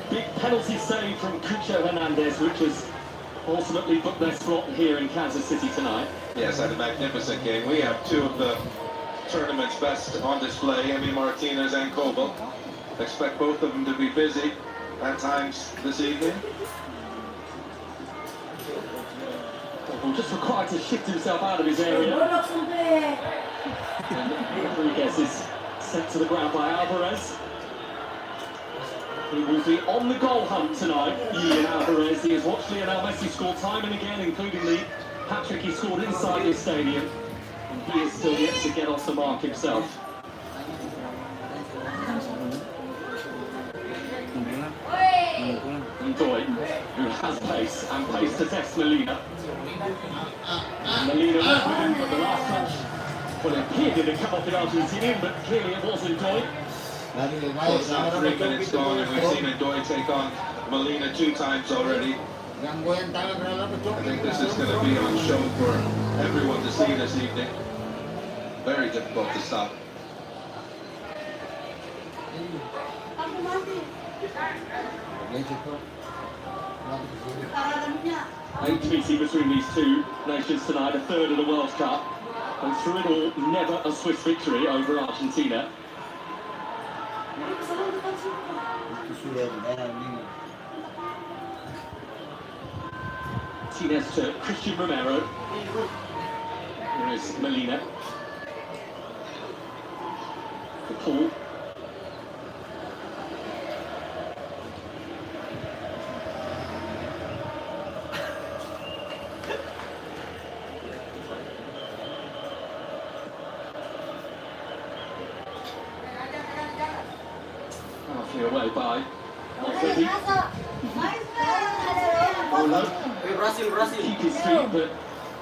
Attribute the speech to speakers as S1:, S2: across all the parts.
S1: Big penalty save from Cucho Hernandez, which has ultimately booked their spot here in Kansas City tonight.
S2: Yes, had a magnificent game. We have two of the tournament's best on display, Emi Martinez and Kobel. Expect both of them to be busy at times this evening.
S1: Kobel just required to shift himself out of his area. And Rodriguez is sent to the ground by Alvarez. He will be on the goal hunt tonight, Julian Alvarez. He has watched Lionel Messi score time and again, including the hat-trick he scored inside the stadium. And he is still yet to get off the mark himself. Ndoye, who has pace, and pace to test Molina. And Molina went with him, but the last touch, well, it appeared to come off the Argentinian, but clearly it was Ndoye.
S2: Well, it's now 3 minutes gone, and we've seen Ndoye take on Molina 2 times already. I think this is going to be on show for everyone to see this evening. Very difficult to stop.
S1: Intimacy between these two nations tonight, a third of the World Cup, and through it all, never a Swiss victory over Argentina. Martinez to Christian Romero. Here is Molina. The Paul. Halfway away by Alfredi. Keep his feet, but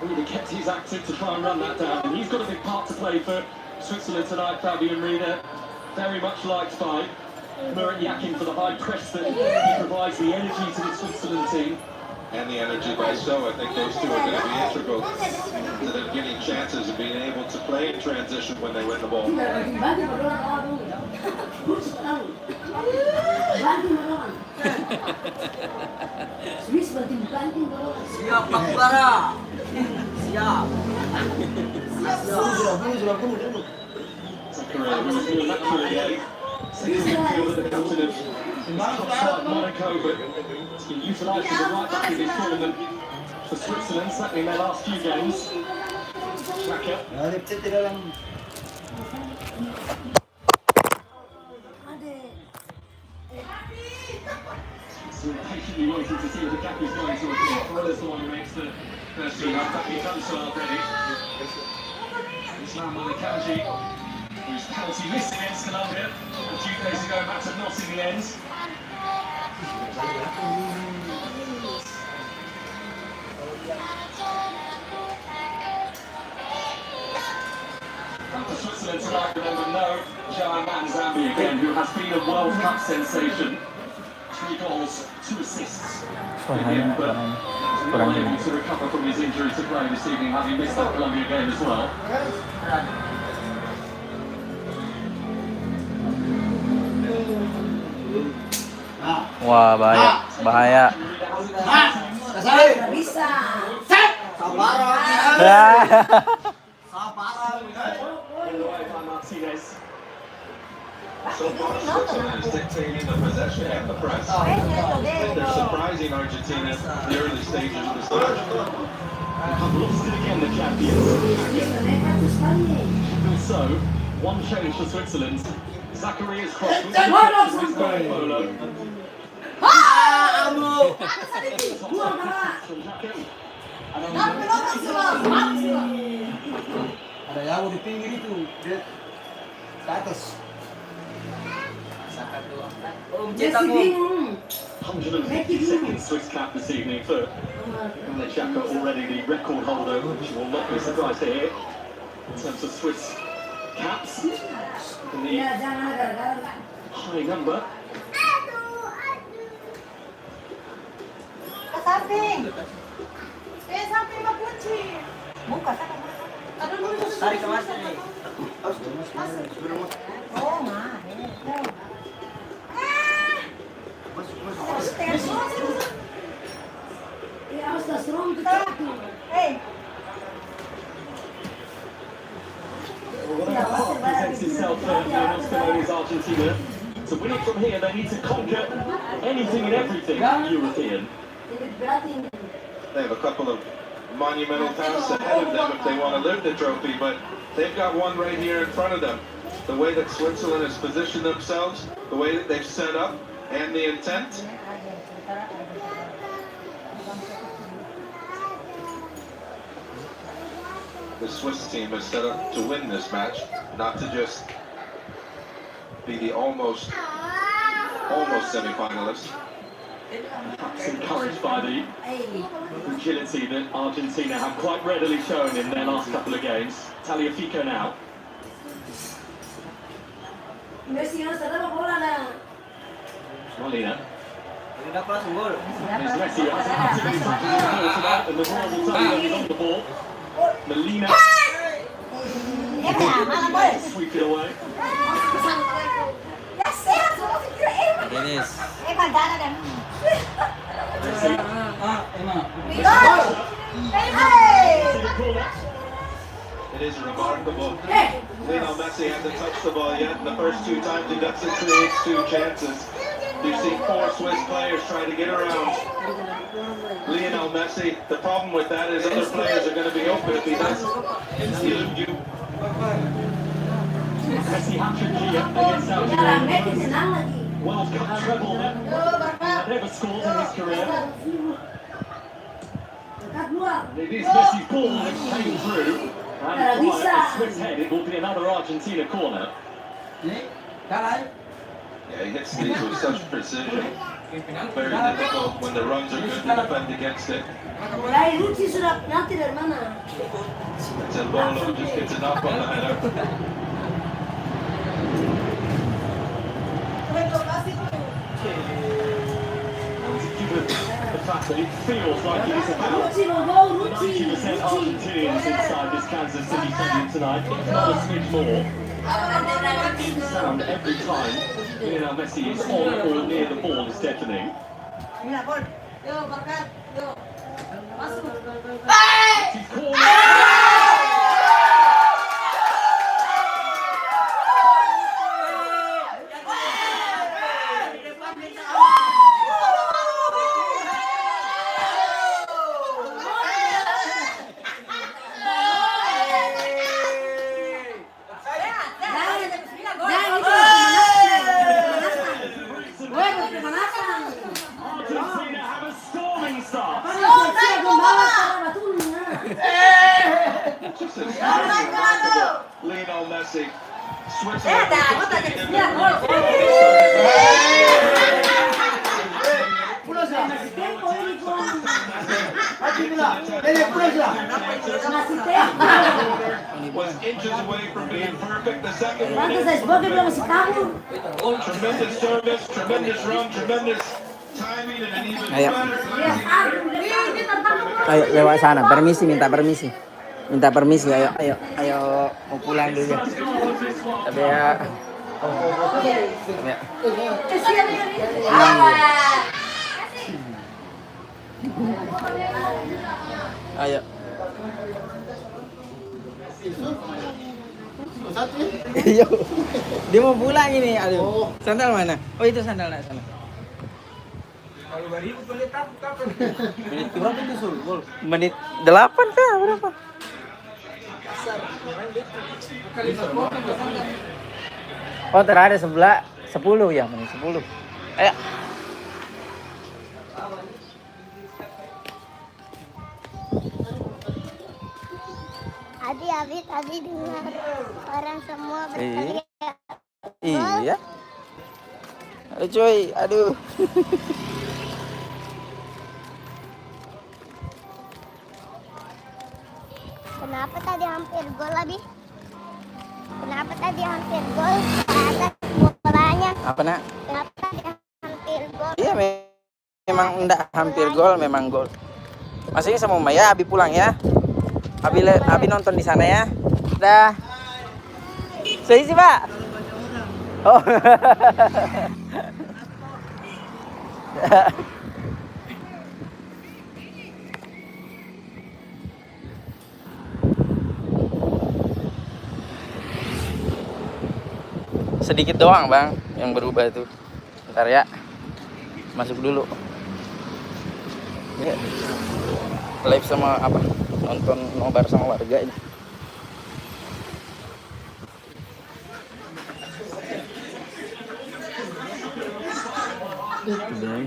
S1: really kept his active to try and run that down. And he's got a big part to play for Switzerland tonight, Fabian Rieder. Very much liked by Murat Yakin for the high press that he provides, the energy to the Switzerland team.
S2: And the energy by So. I think those two are going to be integral to them getting chances and being able to play in transition when they win the ball.
S3: Siap, Bakbara. Siap.
S1: Zakaria, who was more naturally a central midfielder, the captain of his top side, Monaco, but he's been utilised as a right back in this tournament for Switzerland, certainly in their last few games. Xhaka. Still patiently waiting to see if the gap is going to appear. Corrella's the one who makes the first three. I've got done so already. Islam Malikaji, whose penalty missed against Colombia a few days ago, mattered not in the end. And for Switzerland tonight, remember, no Joao Manzambi again, who has been a World Cup sensation. 3 goals, 2 assists. But unable to recover from his injury to play this evening, having missed that Colombia game as well.
S4: Wah, bahaya, bahaya.
S3: Bisa.
S2: So far, Switzerland is dictating the possession and the press. They're surprising Argentina in the early stages of the season.
S1: Have lost it again, the champions. And so, one change for Switzerland. Zakaria's cross was Polo.
S3: Ada yang di pinggir itu, dia ke atas.
S1: 152nd Swiss cap this evening for Xhaka, already the record holder, which you will not be surprised to hear in terms of Swiss caps. And the high number.
S3: Tarik ke mas ini. Oh,
S1: Presents itself for Lionel Scaloni's Argentina. To win it from here, they need to conquer anything and everything European.
S2: They have a couple of monumental tasks ahead of them if they want to lift the trophy, but they've got one right here in front of them. The way that Switzerland has positioned themselves, the way that they've set up, and the intent. The Swiss team is set up to win this match, not to just be the almost semi-finalists.
S1: Perhaps encouraged by the agility that Argentina have quite readily shown in their last couple of games. Tagliafico now. Molina. There's Messi, who hasn't had too many touches on the ball tonight, and the Royal will tell you when he's on the ball. Molina. Sweep it away.
S4: Dennis.
S2: It is remarkable. Lionel Messi hasn't touched the ball yet. The first two times he does it, creates two chances. You've seen 4 Swiss players try to get around Lionel Messi. The problem with that is other players are going to be open if he doesn't.
S1: Messi hat-trick here against Algeria. World Cup treble that never scored in his career. It is Messi's ball that came through. And right at the Swiss head, it will be another Argentina corner.
S2: Yeah, he hits these with such precision. Very difficult when the runs are good to defend against it. It's a Bolo just gets enough on the header.
S1: Given the fact that it feels like it is about 90% Argentinians inside this Kansas City stadium tonight, if not a smidge more. Sound every time Lionel Messi is on or near the ball is deafening. It's corner. Argentina have a storming start.
S2: Just as remarkable. Lionel Messi. Was inches away from being perfect. The second one. Tremendous service, tremendous run, tremendous timing, and an even better.
S4: Ayo lewat sana, permisi, minta permisi. Minta permisi, ayo mau pulang dulu. Tapi ya. Ayo. Iya. Dia mau pulang ini, aduh. Sandal mana? Oh, itu sandal nak sana. Menit berapa itu Sul? Menit 8 kah? Berapa? Oh, terakhir sebelah 10 ya, menit 10. Ayo.
S5: Tadi dengar orang semua berteriak.
S4: Iya. Aduh cuy, aduh.
S5: Kenapa tadi hampir gol Abi? Kenapa tadi hampir gol? Ada bolanya.
S4: Apa nak?
S5: Kenapa tadi hampir gol?
S4: Iya memang enggak hampir gol, memang gol. Masih sama Maya, Abi pulang ya. Abi nonton di sana ya. Dah. Saya sih, Pak. Oh. Sedikit doang bang yang berubah tuh. Ntar ya, masuk dulu. Ya. Live sama apa? Nonton nobar sama warga ini. Udah.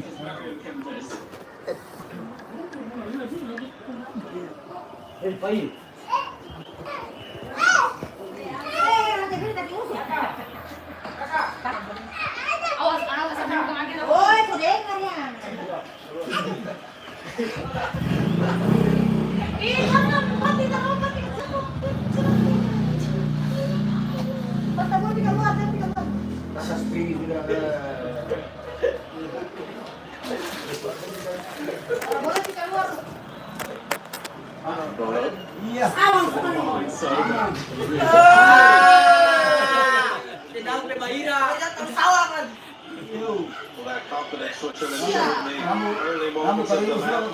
S2: Well, that confidence Switzerland showed me early moments of the match.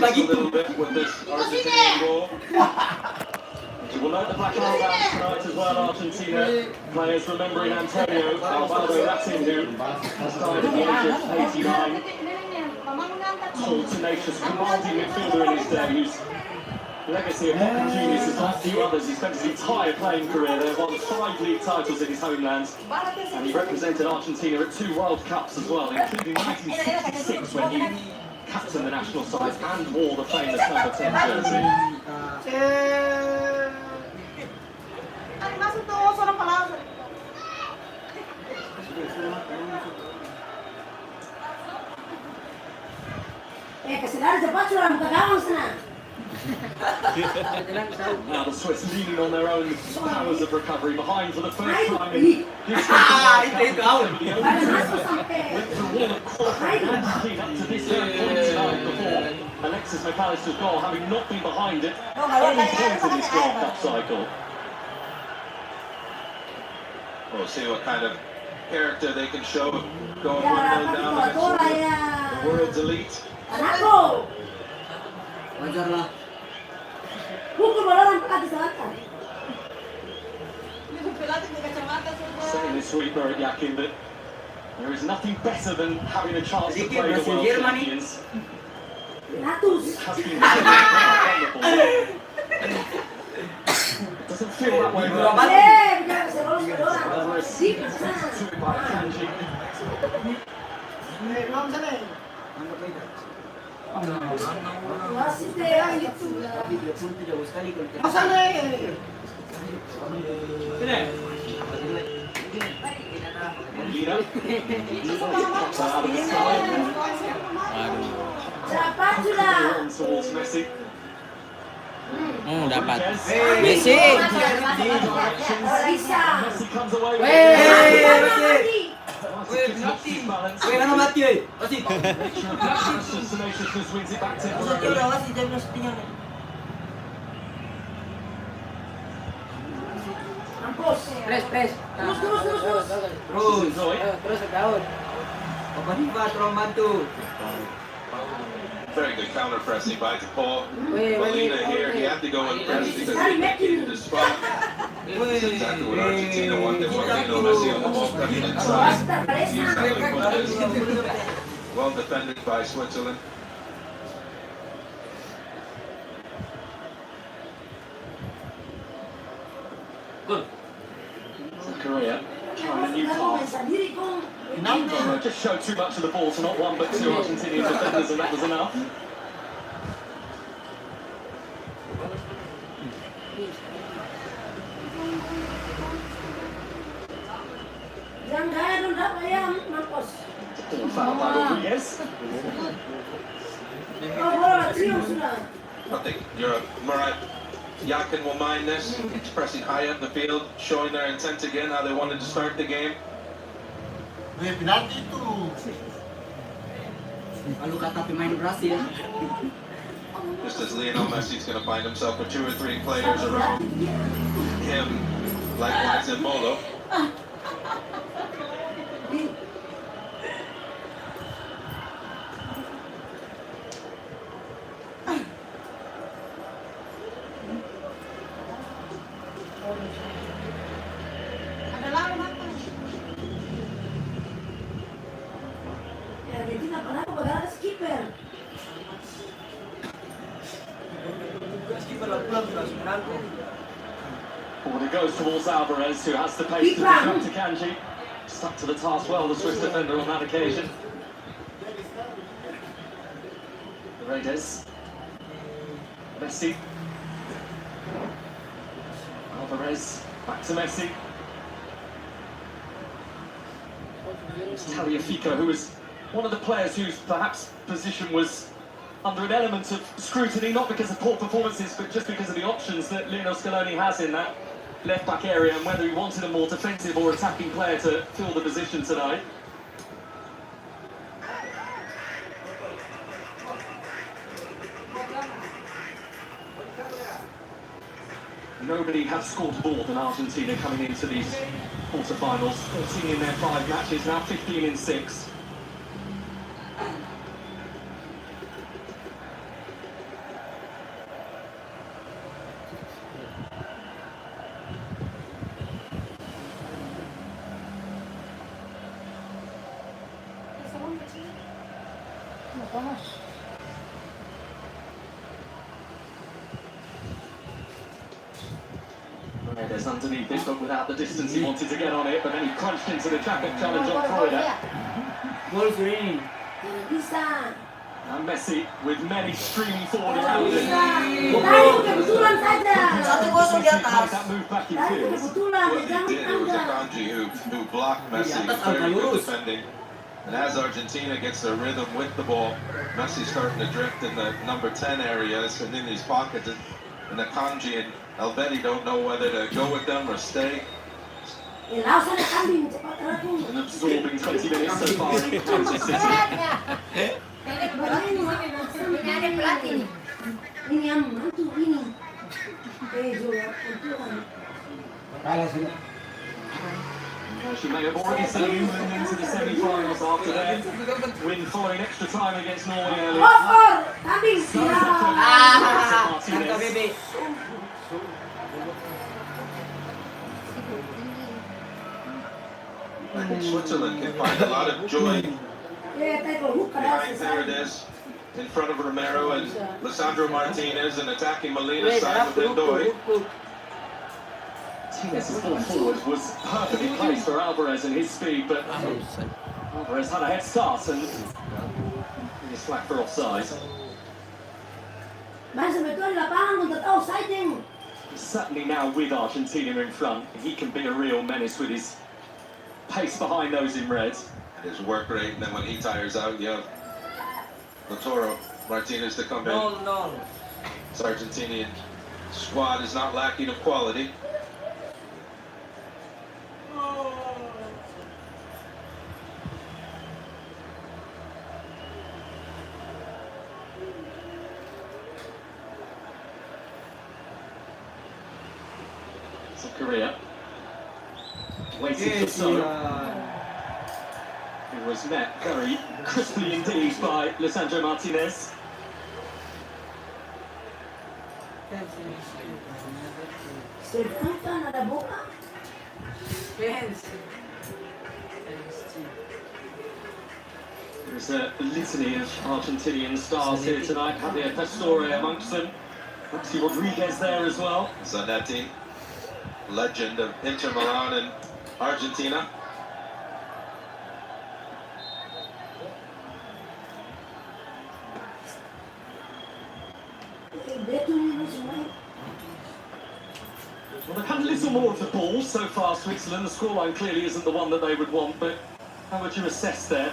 S2: A little bit with this Argentinian goal.
S1: You will note the black armbands tonight as well, Argentina. Players remembering Antonio Alvaro Latin, who has died at the age of 89. Tall, tenacious, commanding midfielder in his day, whose legacy of hockey genius is like few others. He spent his entire playing career there, won 5 league titles in his homeland, and he represented Argentina at 2 World Cups as well, including 1966 when he captained the national side and wore the famous number 10 jersey. Now the Swiss leaning on their own powers of recovery, behind for the first time in history. Went through all of corporate and up to this point tonight before Alexis McAllister's goal, having not been behind it any point in this World Cup cycle.
S2: We'll see what kind of character they can show going 1-0 down against the world's elite.
S1: Saying this sweeper at Yakin that there is nothing better than having a chance to play the world champions. It has been wonderful. It doesn't feel that way right now. Alvarez to it by Kanji. Molina. Out of the side. On towards Messi.
S4: Dapat.
S1: Rodriguez.
S4: Messi.
S1: Messi comes away with it. Tenaciousness wins it back temporarily.
S3: Press.
S1: Terus Zoe.
S2: Very good counter pressing by Paul. Molina here, he had to go and press because he needed the spot. That's exactly what Argentina wanted. Messi on the ball coming inside. Well defended by Switzerland.
S1: Korea trying a new pass. Just showed too much of the ball to not 1 but 2 Argentinian defenders, and that was enough. Foul by Rodriguez.
S2: I think you're right. Yakin will mind this. It's pressing high up the field, showing their intent again, how they wanted to start the game. Just as Lionel Messi's going to find himself with 2 or 3 players around him, likewise in Molo.
S6: Argentina pernah kebegaran skipper.
S1: Forward it goes towards Alvarez, who has the pace to distract to Kanji. Stuck to the task well, the Swiss defender on that occasion. Paredes. Messi. Alvarez. Back to Messi. It's Tagliafico, who was one of the players whose perhaps position was under an element of scrutiny, not because of poor performances, but just because of the options that Lionel Scaloni has in that left-back area, and whether he wanted a more defensive or attacking player to fill the position tonight. Nobody has scored more than Argentina coming into these quarterfinals. 14 in their 5 matches, now 15 in 6. Paredes underneath it, but without the distance he wanted to get on it, but then he crunched into the traffic challenge on Freuler.
S3: Goal screen.
S6: Bisa.
S1: And Messi with many streaming forward around him.
S6: Tarik kebetulan saja.
S1: Messi made that move back in
S6: Tarik
S1: field.
S6: kebetulan.
S2: What he
S6: Jangan
S2: did, it was
S6: anda.
S2: Akanji who blocked Messi. Very good defending. And as Argentina gets their rhythm with the ball, Messi's starting to drift in the number 10 areas and in his pockets. And Akanji and Elvedi don't know whether to go with them or stay.
S6: Laos sana kambing cepat ratung.
S1: An absorbing 20 minutes so far in Kansas City.
S6: Ini ada pelatih nih. Ini yang mantu ini. Juga kebetulan.
S3: Kalah sih.
S1: She may have already seen England into the semi-finals after their win following extra time against Norway earlier.
S6: Kambing.
S3: Tangkap bebe.
S2: I think Switzerland can find a lot of joy behind Paredes, in front of Romero and Lisandro Martinez, and attacking Molina's side with Ndoye.
S1: Martinez's ball forward was perfectly placed for Alvarez and his speed, but Alvarez had a head start and he was flagged for offside. Certainly now with Argentina in front, he can be a real menace with his pace behind those in red.
S2: And his work rate, and then when he tires out, you have Lautaro Martinez to come in.
S3: No.
S2: This Argentinian squad is not lacking of quality.
S1: So Korea waiting for so. It was met very crisply indeed by Lisandro Martinez. There's a litany of Argentinian stars here tonight. Javier Pastore amongst them. Maxi Rodriguez there as well.
S2: Zanetti, legend of Inter Milan and Argentina.
S1: Well, they've had a little more of the ball so far, Switzerland. The scoreline clearly isn't the one that they would want, but how would you assess their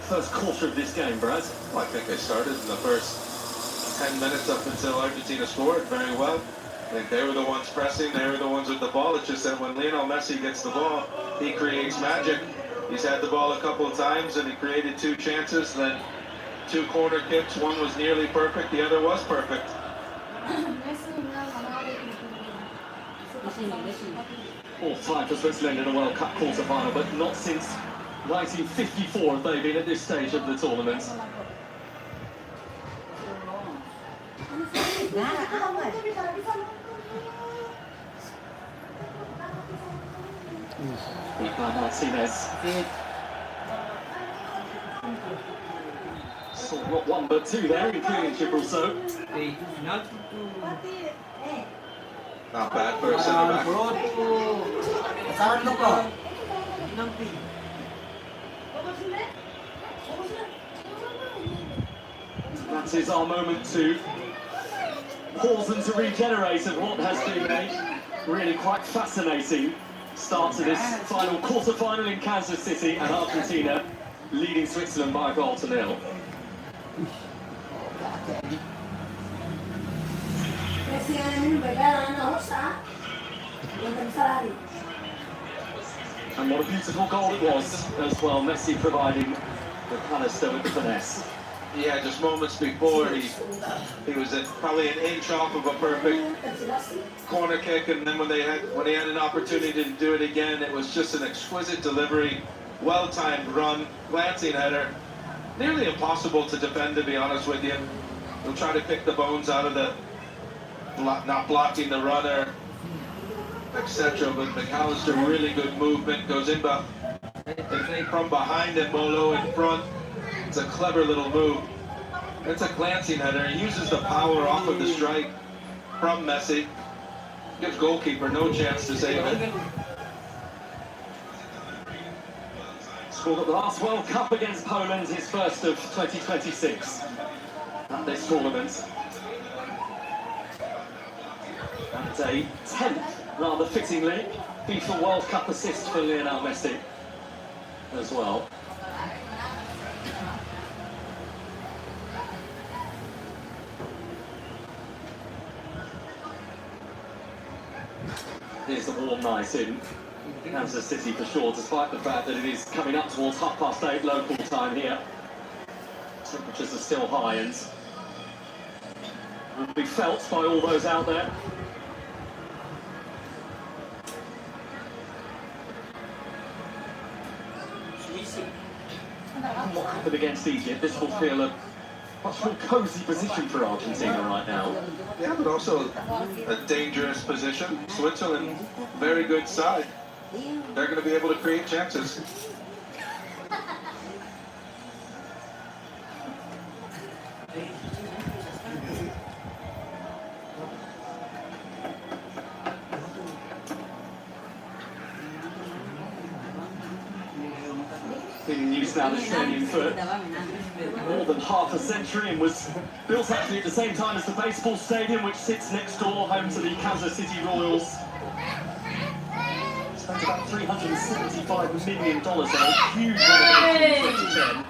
S1: first quarter of this game, Brad?
S2: Well, I think they started in the first 10 minutes up until Argentina scored very well. I think they were the ones pressing, they were the ones with the ball. It's just that when Lionel Messi gets the ball, he creates magic. He's had the ball a couple of times and he created 2 chances, then 2 corner kicks. One was nearly perfect, the other was perfect.
S1: Fourth time for Switzerland in a World Cup quarter-final, but not since 1954 have they been at this stage of the tournament. Martinez. So not one but two there, including Gibraltar.
S2: Not bad for a centre back.
S3: Saran lo ko.
S1: That is our moment to pause and to regenerate of what has been a really quite fascinating start to this final quarter-final in Kansas City, and Argentina leading Switzerland by a goal to nil. And what a beautiful goal it was as well, Messi providing the canister with the finesse.
S2: Yeah, just moments before he was probably an inch off of a perfect corner kick, and then when he had an opportunity to do it again, it was just an exquisite delivery, well-timed run, glancing header, nearly impossible to defend, to be honest with you. He'll try to pick the bones out of the not blocking the runner, etc. But McAllister, really good movement, goes in from behind Embolo in front. It's a clever little move. It's a glancing header. He uses the power off of the strike from Messi. Gives goalkeeper no chance to save it.
S1: Scored at the last World Cup against Poland, his first of 2026 at this tournament. And a 10th, rather fittingly, FIFA World Cup assist for Lionel Messi as well. Here's the warm night in Kansas City for sure, despite the fact that it is coming up towards 8:30 local time here. Temperatures are still high and will be felt by all those out there. What happened against Egypt? This will feel a much more cosy position for Argentina right now.
S2: Yeah, but also a dangerous position. Switzerland, very good side. They're going to be able to create chances.
S1: Been in use now, the stadium for more than half a century, and was built actually at the same time as the baseball stadium, which sits next door, home to the Kansas City Royals. Spent about $375 million on a huge renovation in 2010.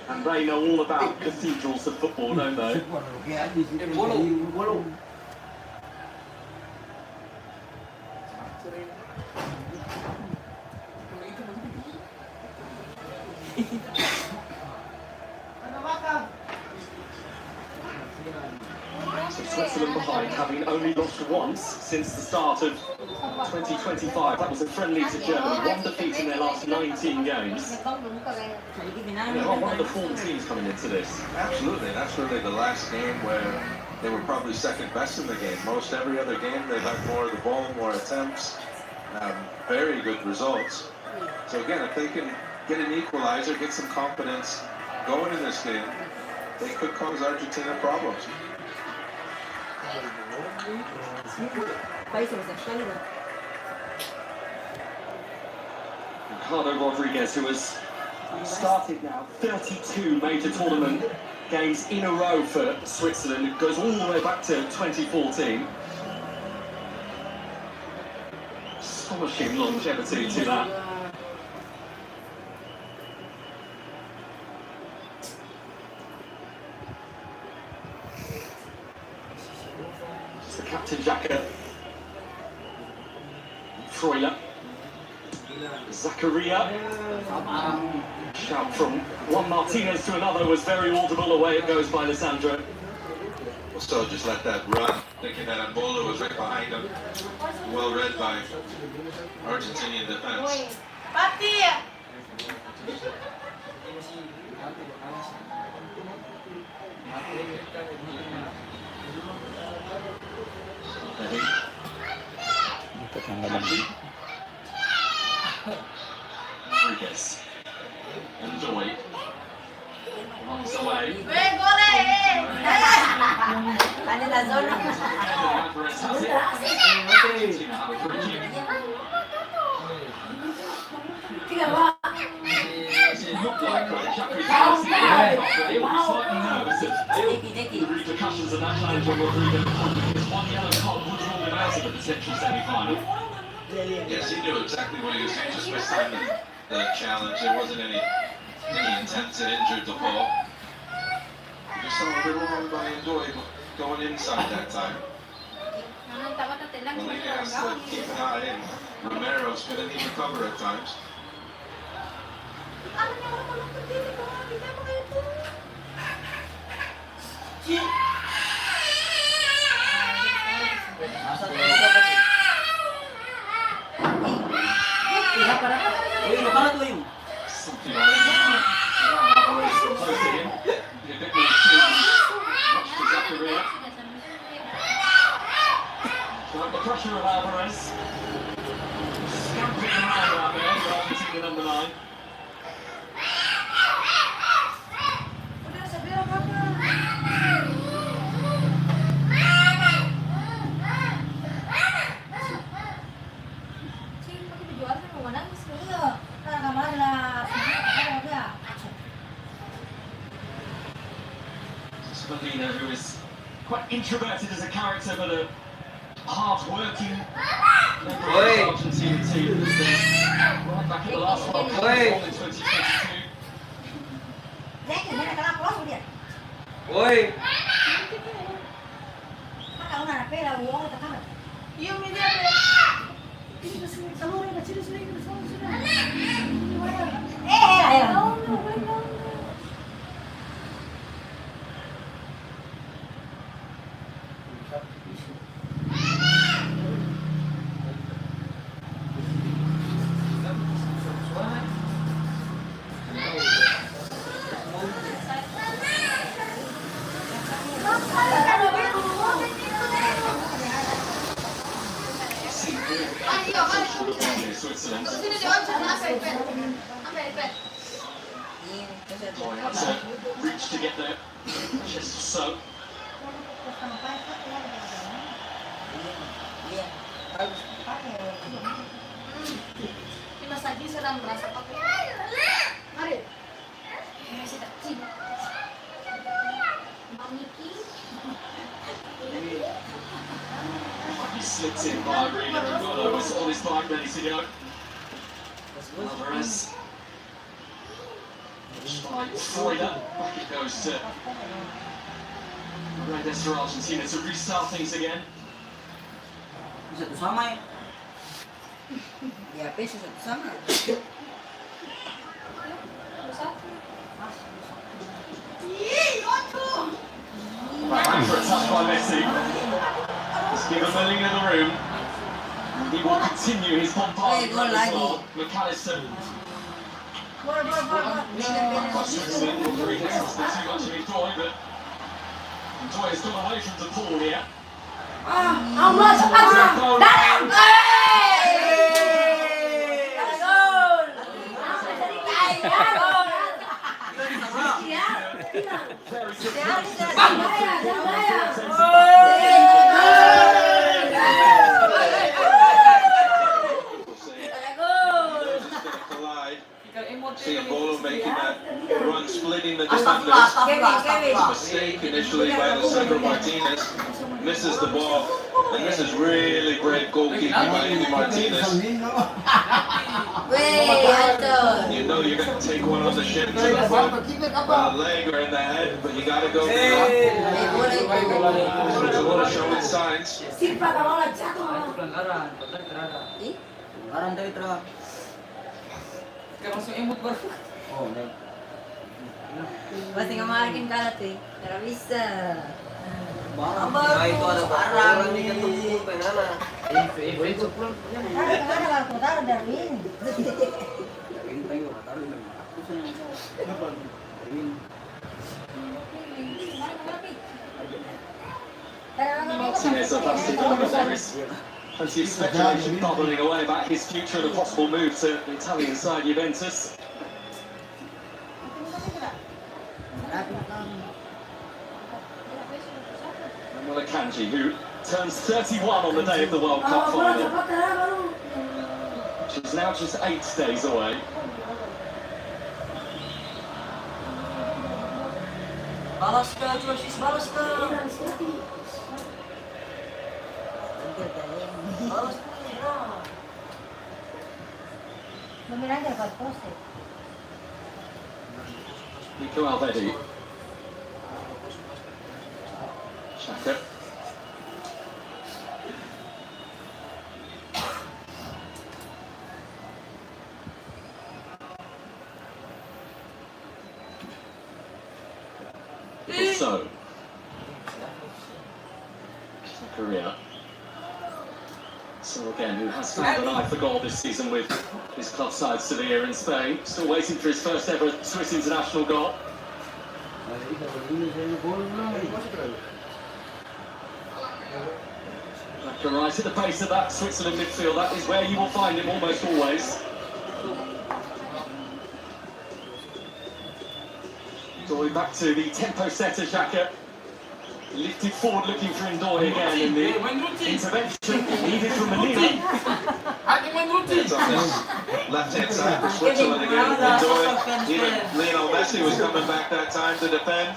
S1: And they know all about cathedrals of football, don't they? So Switzerland behind, having only lost once since the start of 2025. That was a friendly to Germany, one defeat in their last 19 games. They are one of the form teams coming into this.
S2: Absolutely, that's really the last game where they were probably second best in the game. Most every other game they've had more of the ball, more attempts, very good results. So again, if they can get an equalizer, get some confidence going in this game, they could cause Argentina problems.
S1: Ricardo Rodriguez, who has started now 32 major tournament games in a row for Switzerland. It goes all the way back to 2014. Astonishing longevity to that. It's the captain jacket. Freuler. Zakaria. Shout from one Martinez to another was very audible. Away it goes by Lissandro.
S2: So just let that run, thinking that Embolo was right behind him. Well read by Argentinian defense.
S1: Rodriguez. Enjoy. Runs away.
S6: Kanila zona.
S1: Alvarez has it. Argentina have a free kick.
S6: Tiga ba?
S1: It looked like Jacques was slightly nervous at the repercussions of that challenge on Rodriguez because one yellow card would rule him out of the potential semi-final.
S2: Yes, he knew exactly what he was doing, just mistiming the challenge. There wasn't any intent to injure the ball. You just saw a little run by Endoy going inside that time. Molina has to keep an eye, and Romero's couldn't even cover at times.
S1: Something like that. Alvarez close to him. A bit more much to Zakaria. But the pressure of Alvarez. Scampering around out there for Argentina number 9. Molina, who is quite introverted as a character, but a hard-working member of the Argentina team. Who's right back at the last World Cup in 2022.
S4: Oi.
S1: Switzerland. Boy, had to reach to get there. Just so.
S6: Mas lagi sedang merasa apa? Mari.
S1: He slipped in by Arena and Golo was on his bike ready to go. Alvarez. By Freuler. Back it goes to Rodriguez for Argentina to restart things again.
S7: Satu sama ya? Ya, satu sama.
S1: Back for a touch by Messi. Just give him Molina the room. He will continue his bombardment as well. McAllister. Rodriguez has been too much of his toy, but Toy has got away from the pool here.
S2: See Bolo making that run, splitting the defenders. Mistake initially by the center Martinez. Misses the ball. And this is really great goalkeeping by Andy Martinez. You know you're going to take one on the shin to the foot, leg or in the head, but you got to go. There's a lot of showing signs.
S7: Pelanggaran tadi terang.
S4: Kayak masuk imut baru.
S7: Oh, udah.
S6: Pasti ngamarin kalah tuh. Tidak bisa.
S7: Barang. Nah, itu ada barang nih yang tumpul penana.
S4: Itu pun.
S6: Ada kalau taruh dari ini.
S7: Ini tayo, taruh ini. Aku senang. Ini.
S1: Martinez are plastic on the Ferris. Plenty of speculation bubbling away about his future and a possible move to the Italian side Juventus. Manuel Akanji, who turns 31 on the day of the World Cup final, which is now just 8 days away.
S7: Balas ka, George. Balas ka. Balas ka.
S1: Nico Alvedi. Xhaka. So, Korea. So again, who has found an eye for goal this season with his club side Sevilla in Spain. Still waiting for his first ever Swiss international goal. Right at the base of that Switzerland midfield, that is where you will find him almost always. Going back to the tempo setter, Xhaka. Lifted forward looking for Ndoye again, and the intervention needed from Molina.
S2: It's on this left-hand side for Switzerland again. Ndoye, even Lionel Messi was coming back that time to defend.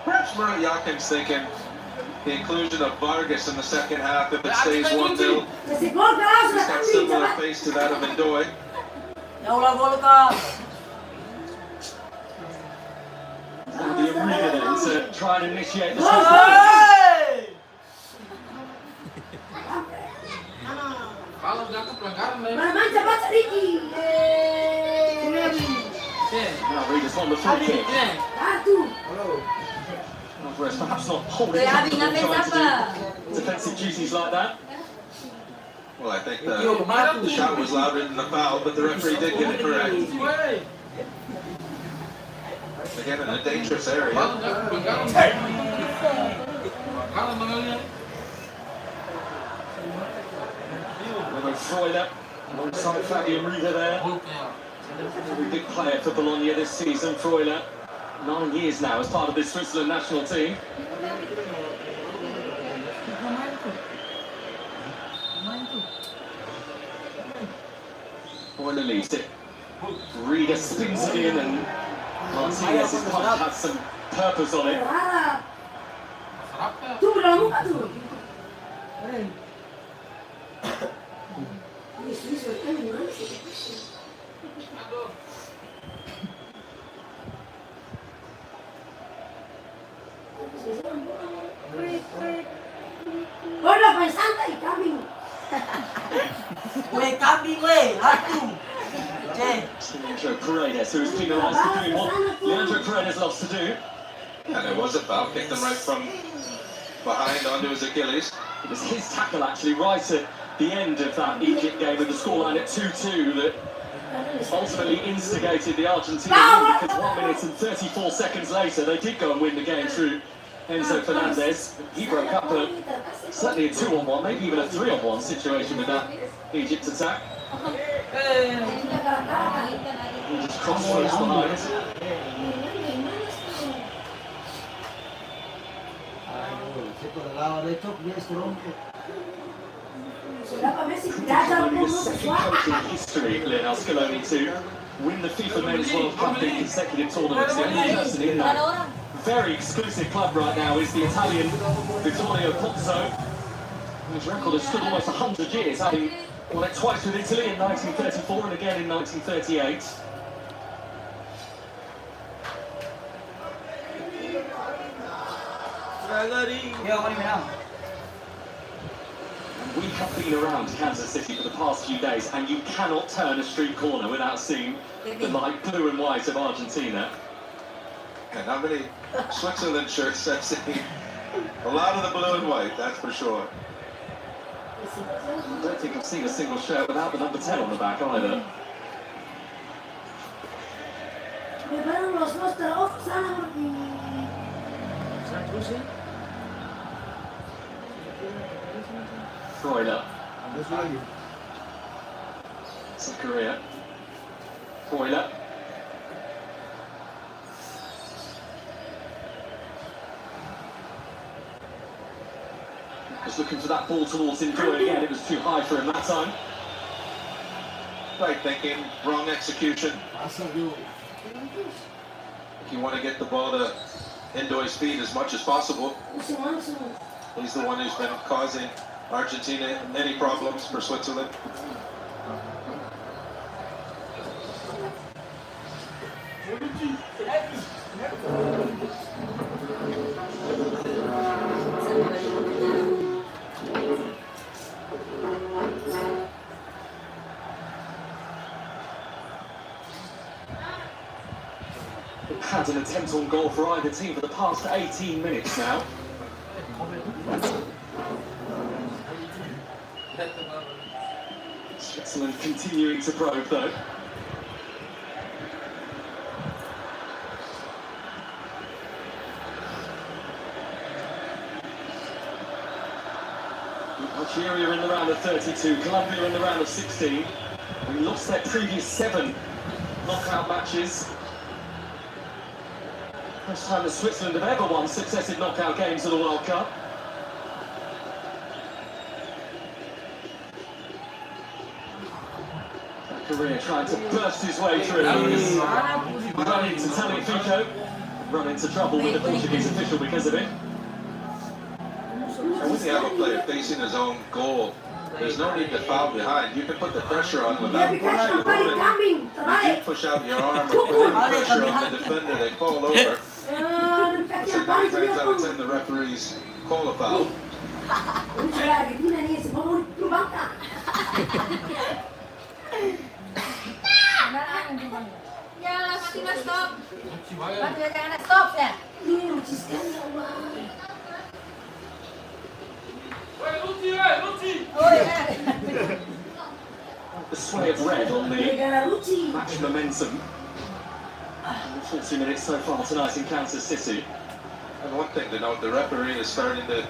S2: Perhaps Murat Yakin's thinking the inclusion of Vargas in the second half, if it stays 1-0. He's got similar pace to that of Ndoye.
S1: The arena then to try and initiate the Now Reader's on the free kick. Alvarez perhaps not holding trying to do defensive duties like that.
S2: Well, I think the shot was louder than the foul, but the referee did get it correct. Again, in a dangerous area.
S1: Freuler alongside Fabio Rueda there. Very big player for Bologna this season, Freuler. 9 years now as part of this Switzerland national team. Freuler leads it. Rueda spins it in, and Martinez's punt has some purpose on it. Leandro Paredes, who has penalised for doing what Leandro Paredes loves to do.
S2: And it was a foul, kicked him right from behind onto his Achilles.
S1: It was his tackle actually right at the end of that Egypt game with the scoreline at 2-2 that ultimately instigated the Argentina win, because 1 minute and 34 seconds later they did go and win the game through Enzo Fernandez. He broke up certainly a 2-on-1, maybe even a 3-on-1 situation with that Egypt attack. He just cross-flows behind. Only the second coach in history, Lionel Scaloni, to win the FIFA Men's World Cup in consecutive tournaments. The only person in that very exclusive club right now is the Italian Vittorio Pozzo, whose record has stood almost 100 years, having won it twice with Italy in 1934 and again in 1938. We have been around Kansas City for the past few days, and you cannot turn a street corner without seeing the light blue and white of Argentina.
S2: And how many Switzerland shirts I've seen? A lot of the blue and white, that's for sure.
S1: I don't think I've seen a single shirt without the number 10 on the back either. Freuler. Zakaria. Freuler. Was looking for that ball towards Ndoye again. It was too high for him that time.
S2: Right thinking, wrong execution. You want to get the ball to Ndoye's feet as much as possible. He's the one who's been causing Argentina many problems for Switzerland.
S1: Had an attempt on goal for either team for the past 18 minutes now. Switzerland continuing to probe though. Algeria in the round of 32, Colombia in the round of 16. We lost their previous 7 knockout matches. First time that Switzerland have ever won successive knockout games of the World Cup. Zakaria trying to burst his way through. Run into Tagliafico. Run into trouble with the Portuguese official because of it.
S2: And when you have a player facing his own goal, there's no need to foul behind. You can put the pressure on without pushing the opponent. You do push out your arm or put any pressure on the defender, they fall over. So 9 times out of 10 the referees call a foul.
S6: Ya, mati mas stop. Mati jangan stop ya.
S1: The sway of red on the match momentum. 40 minutes so far tonight in Kansas City.
S2: And one thing to note, the referee is starting to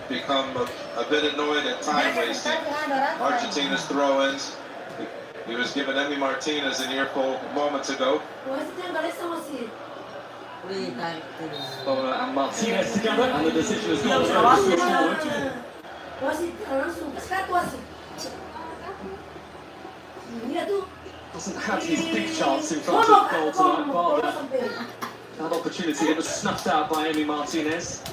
S2: become a bit annoyed at time wasting. Argentina's throw-ins. He was giving Emi Martinez an earful moments ago.
S1: Bola and Martinez together, and the decision has gone forward. Doesn't have his big chance in front of goal tonight, bar that opportunity that was snuffed out by Emi Martinez.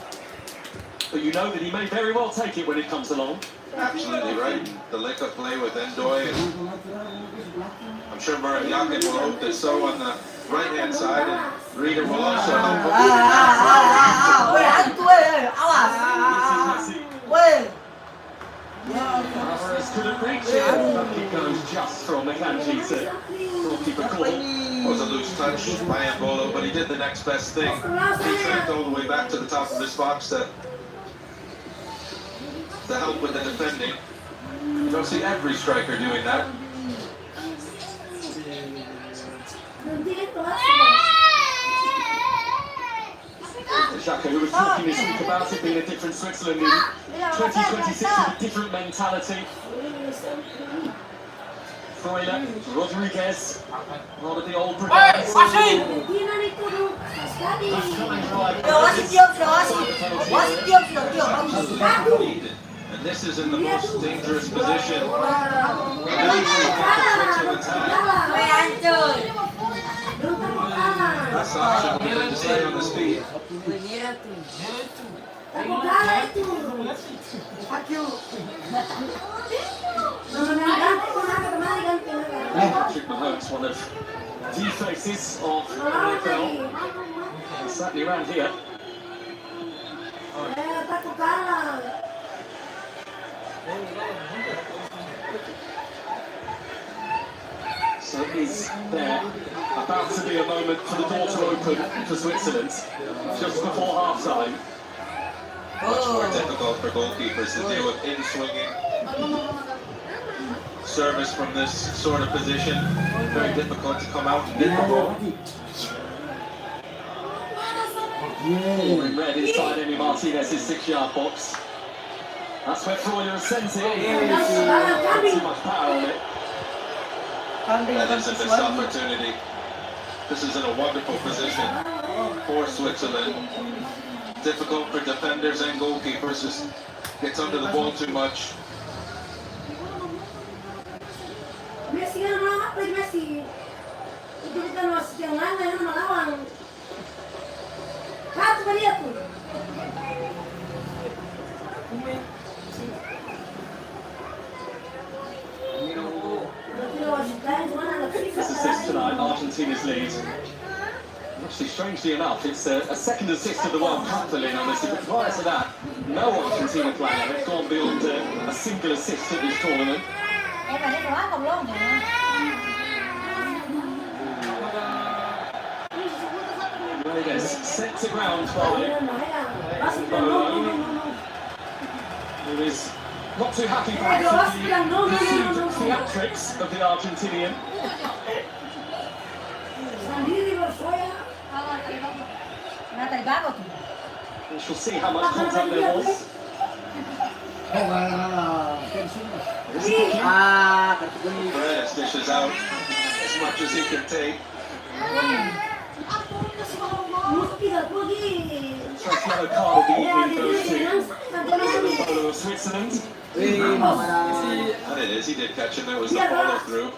S1: But you know that he may very well take it when it comes along.
S2: Absolutely right. The link-up play with Ndoye. I'm sure Yakin will hope that so on the right-hand side, and Reader will also hope.
S1: Alvarez couldn't reach it, but it goes just from Akanji to goalkeeper call.
S2: It was a loose touch by Angola, but he did the next best thing. He tracked all the way back to the top of this box to help with the defending. You don't see every striker doing that.
S1: Xhaka, who was talking this week about it being a different Switzerland in 2026 with a different mentality. Freuler, Rodriguez, one of the old brigands.
S2: And this is in the most dangerous position. That's option for them to stay on the speed.
S1: Patrick Mahomes, one of the faces of the NFL. Certainly around here. So is there about to be a moment for the door to open for Switzerland just before half-time?
S2: Much more difficult for goalkeepers to deal with in-swinging service from this sort of position. Very difficult to come out and get the ball.
S1: All in red inside Emi Martinez's 6-yard box. That's where Florida sends it. Too much power on it.
S2: That is a missed opportunity. This is in a wonderful position for Switzerland. Difficult for defenders and goalkeepers. Just gets under the ball too much.
S6: Messi kan melawan apa Messi? Itu kita masuk yang lain yang melawan. Satu kali aku.
S1: This assist tonight, Argentina's lead. Actually, strangely enough, it's a second assist of the World Cup for Lionel Messi, but prior to that, no Argentina player has gone beyond a single assist at this tournament. Rodriguez sent to ground by Bolo, who is not too happy perhaps with the theatrics of the Argentinian. We shall see how much contact there was.
S2: Perez dishes out as much as he can take.
S1: First yellow card of the evening goes to Bolo of Switzerland.
S2: And it is, he did catch him, it was the follow through.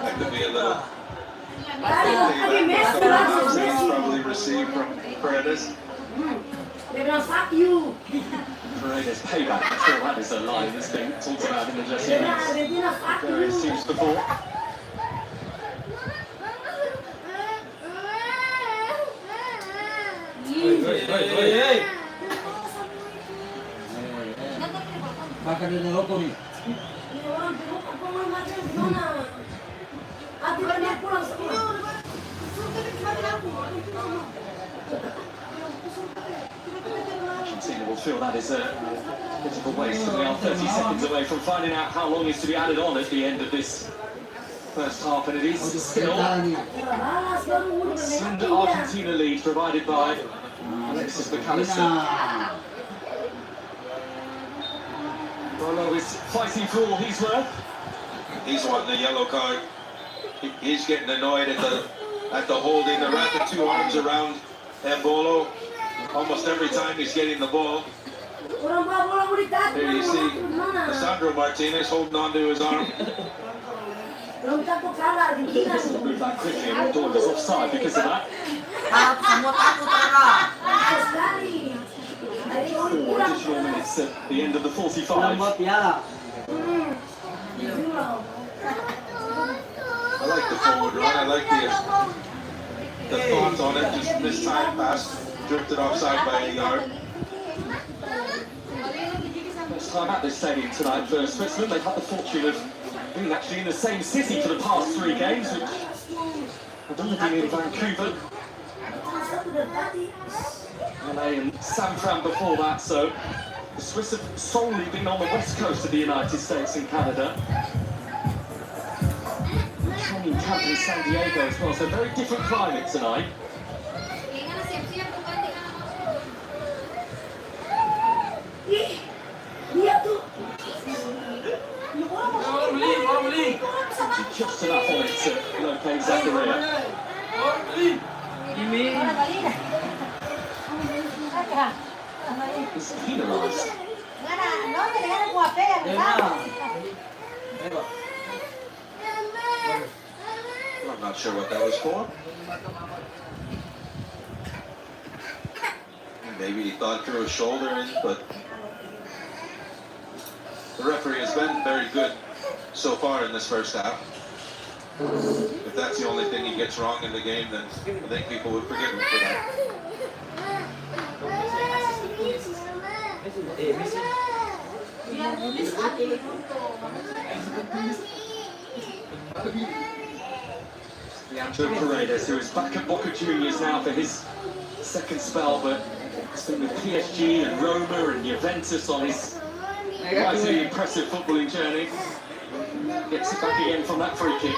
S2: That could be a little he's probably received from Paredes.
S1: Paredes payback, I'm sure that is a line that's been talked about in the dressing rooms various teams before.
S3: Maka dia ngerokok nih.
S1: Argentina will feel that is a bit of a waste, and they are 30 seconds away from finding out how long is to be added on at the end of this first half, and it is still slender Argentina lead provided by Alexis McAllister. Bolo is fighting for all he's worth.
S2: He's wanting the yellow card. He's getting annoyed at the holding, the wrapping two arms around Embolo almost every time he's getting the ball. There you see Sandro Martinez holding on to his arm.
S1: He doesn't move that quickly, and Andorra was offside because of that. 4 additional minutes at the end of the 45.
S2: I like the forward run. I like the thoughts on it. Just this time pass drifted offside by a yard.
S1: First time at this stadium tonight for Switzerland. They've had the fortune of being actually in the same city for the past 3 games, which have all been in Vancouver. LA and San Fran before that, so the Swiss have solely been on the west coast of the United States and Canada. Training camp in San Diego as well, so very different climate tonight. Just enough on it to locate Zakaria. He's penalised.
S2: I'm not sure what that was for. Maybe he thought through his shoulder in, but the referee has been very good so far in this first half. If that's the only thing he gets wrong in the game, then I think people would forgive him for that.
S1: Leandro Paredes, who is back at Boca Juniors now for his second spell, but he's been with PSG and Roma and Juventus on his quite impressive footballing journey. Gets it back again from that free kick.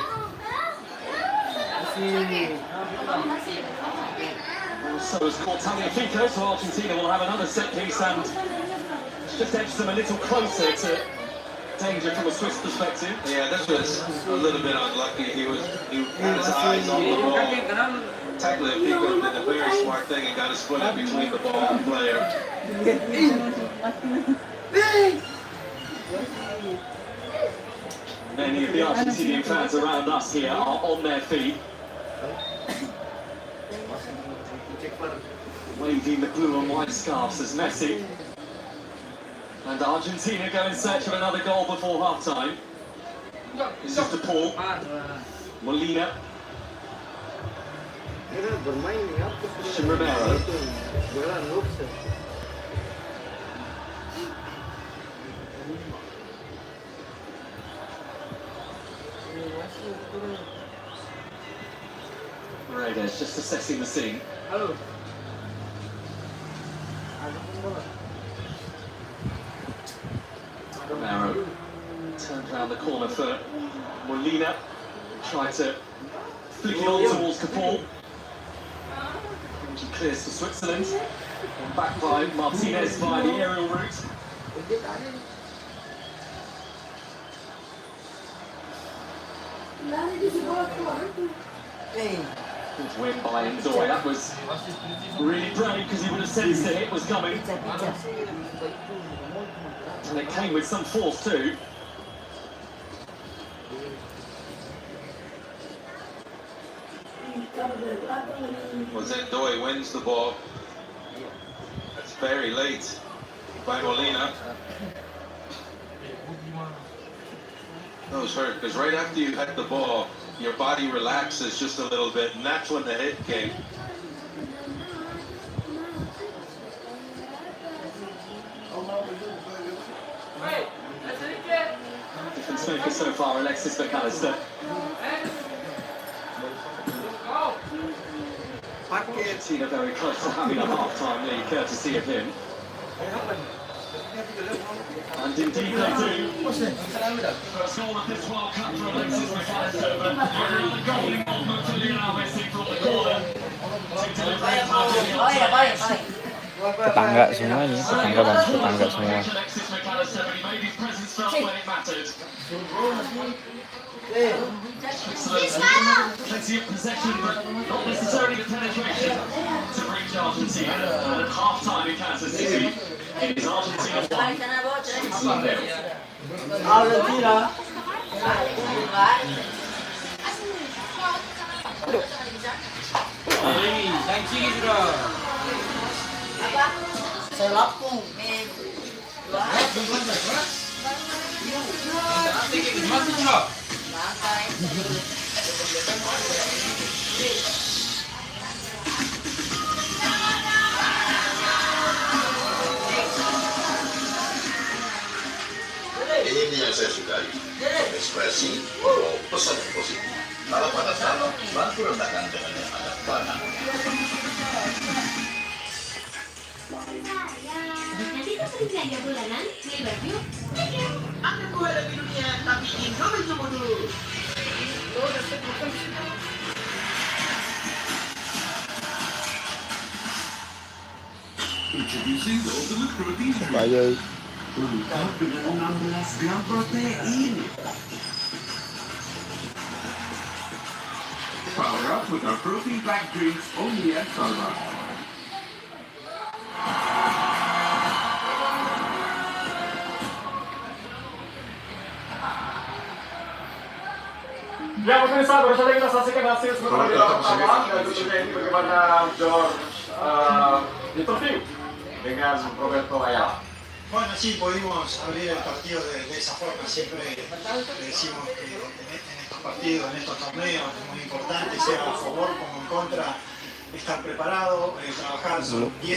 S1: So as Fico, so Argentina will have another set piece and just edged them a little closer to danger from a Swiss perspective.
S2: Yeah, this was a little bit unlucky. He had his eyes on the ball. Tagliafico did a very smart thing and got his foot in between the ball and the player.
S1: Many of the Argentinian fans around us here are on their feet, waving the blue and white scarves as Messi and Argentina go in search of another goal before half-time. This is DePaul, Molina, Romero. Paredes just assessing the scene. Romero turned around the corner for Molina. Tried to flick it on towards DePaul. He clears for Switzerland. And back by Martinez via the aerial route. Good win by Ndoye. That was really brave because he would have sensed the hit was coming. And it came with some force too.
S2: Well, Ndoye wins the ball. That's very late by Molina. That was hurt because right after you hit the ball, your body relaxes just a little bit, and that's when the hit came.
S1: Difference maker so far, Alexis McAllister. Argentina very close to having a half-time lead, courtesy of him. And indeed they do. First goal of this World Cup for Alexis McAllister, but another goal involvement for Lionel Messi from the corner.
S4: Tetangga semua nih, tetangga bang, tetangga semua.
S1: Alexis McAllister, but he made his presence felt when it mattered. Plenty of possession, but not necessarily the penetration to reach Argentina. And at half-time in Kansas City, it is Argentina 1, Switzerland 0.
S3: Argentina. Saya lapung.
S8: Ini yang saya sukai, ekspresi, pesan yang positif. Kalau pada salah, bantu rendahkan dengan yang ada panah.
S6: Nanti kita pergi belanja bulanan, beli baju.
S8: Aku boleh lebih dunia, tapi Indomie tunggu dulu.
S1: Introducing the ultimate protein drink.
S4: Bayar.
S1: Lengkap dengan 16 gram protein. Power up with our protein-packed drinks only at Starbucks.
S9: Ya pemirsa, baru saja kita saksikan hasil sementara di babak pertama dan tentunya ini bagaimana George interview dengan Roberto Ayala.
S10: Bueno, sí, pudimos abrir el partido de esa forma. Siempre decimos que en estos partidos, en estos torneos, es muy importante, sea a favor como en contra, estar preparado, trabajar. Son 10